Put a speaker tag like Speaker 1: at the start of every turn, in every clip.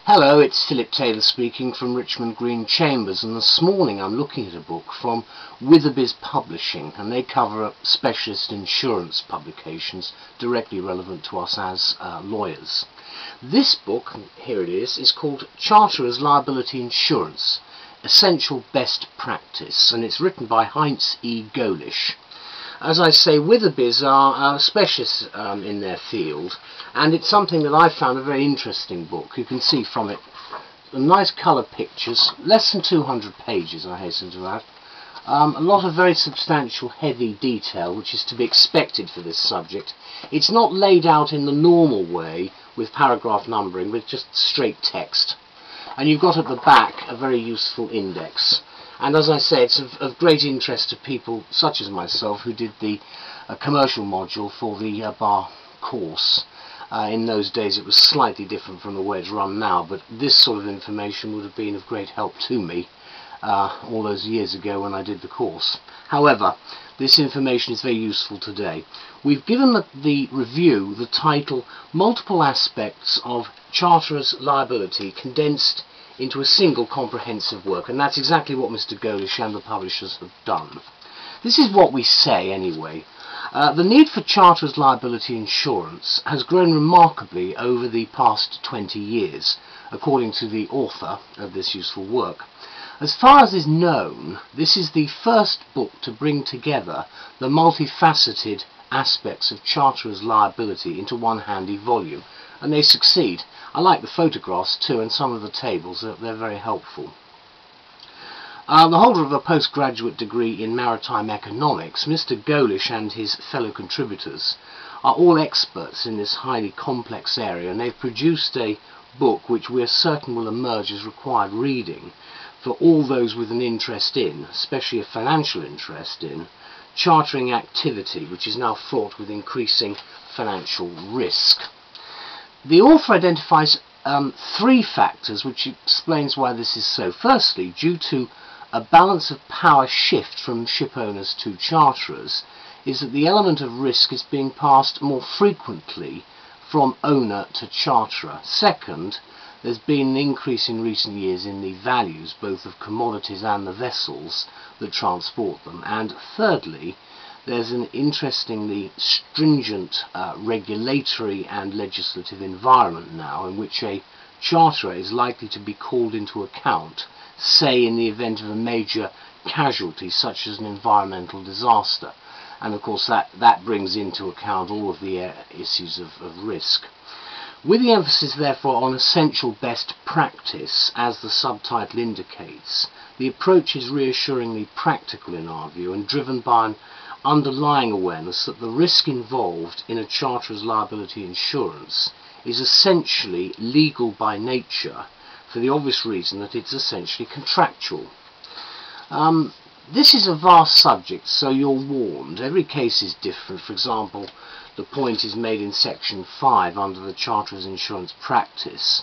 Speaker 1: Hello, it's Philip Taylor speaking from Richmond Green Chambers, and this morning I'm looking at a book from Witherby Publishing, and they cover specialist insurance publications directly relevant to us as lawyers. This book, here it is called Charterers Liability Insurance, Essential Best Practice, and it's written by Heinz E. Gohlish. As I say, Witherby's are specialists in their field, and it's something that I found a very interesting book. You can see from it nice colour pictures, less than 200 pages, I hasten to add. A lot of very substantial, heavy detail, which is to be expected for this subject. It's not laid out in the normal way with paragraph numbering, with just straight text. And you've got at the back a very useful index. And as I say, it's of great interest to people such as myself who did the commercial module for the bar course. In those days it was slightly different from the way it's run now, but this sort of information would have been of great help to me all those years ago when I did the course. However, this information is very useful today. We've given the review the title Multiple Aspects of Charterers Liability Condensed into a single comprehensive work, and that's exactly what Mr. Gohlish and the publishers have done. This is what we say anyway. The need for charterers liability insurance has grown remarkably over the past 20 years, according to the author of this useful work. As far as is known, this is the first book to bring together the multifaceted aspects of charterers liability into one handy volume, and they succeed. I like the photographs too, and some of the tables, they're very helpful. The holder of a postgraduate degree in maritime economics, Mr. Gohlish and his fellow contributors are all experts in this highly complex area, and they've produced a book which we're certain will emerge as required reading for all those with an interest in, especially a financial interest in, chartering activity, which is now fraught with increasing financial risk. The author identifies three factors which explains why this is so. Firstly, due to a balance of power shift from ship owners to charterers, is that the element of risk is being passed more frequently from owner to charterer. Second, there's been an increase in recent years in the values both of commodities and the vessels that transport them. And thirdly, there's an interestingly stringent regulatory and legislative environment now in which a charterer is likely to be called into account, say in the event of a major casualty such as an environmental disaster. And of course that brings into account all of the issues of risk. With the emphasis therefore on essential best practice, as the subtitle indicates, the approach is reassuringly practical in our view and driven by an underlying awareness that the risk involved in a charterer's liability insurance is essentially legal by nature, for the obvious reason that it's essentially contractual. This is a vast subject, so you're warned. Every case is different. For example, the point is made in section 5 under the Charterers Insurance Practice,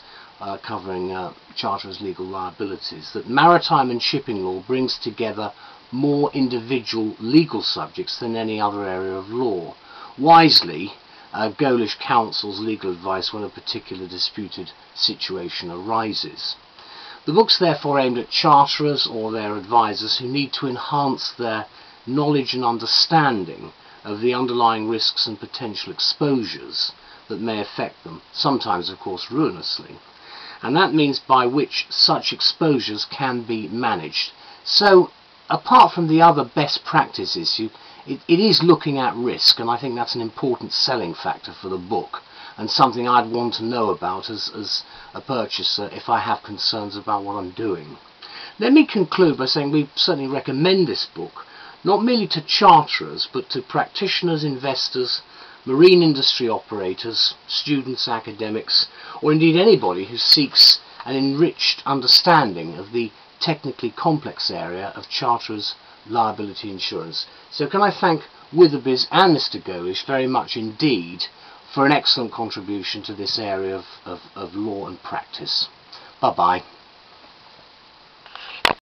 Speaker 1: covering charterers' legal liabilities, that maritime and shipping law brings together more individual legal subjects than any other area of law. Wisely, Gohlish counsels legal advice when a particular disputed situation arises. The book's therefore aimed at charterers or their advisors who need to enhance their knowledge and understanding of the underlying risks and potential exposures that may affect them, sometimes of course ruinously, and that means by which such exposures can be managed. So apart from the other best practice issue, it is looking at risk, and I think that's an important selling factor for the book, and something I'd want to know about as a purchaser if I have concerns about what I'm doing. Let me conclude by saying we certainly recommend this book, not merely to charterers, but to practitioners, investors, marine industry operators, students, academics, or indeed anybody who seeks an enriched understanding of the technically complex area of charterers liability insurance. So can I thank Witherby's and Mr. Gohlish very much indeed for an excellent contribution to this area of law and practice. Bye-bye.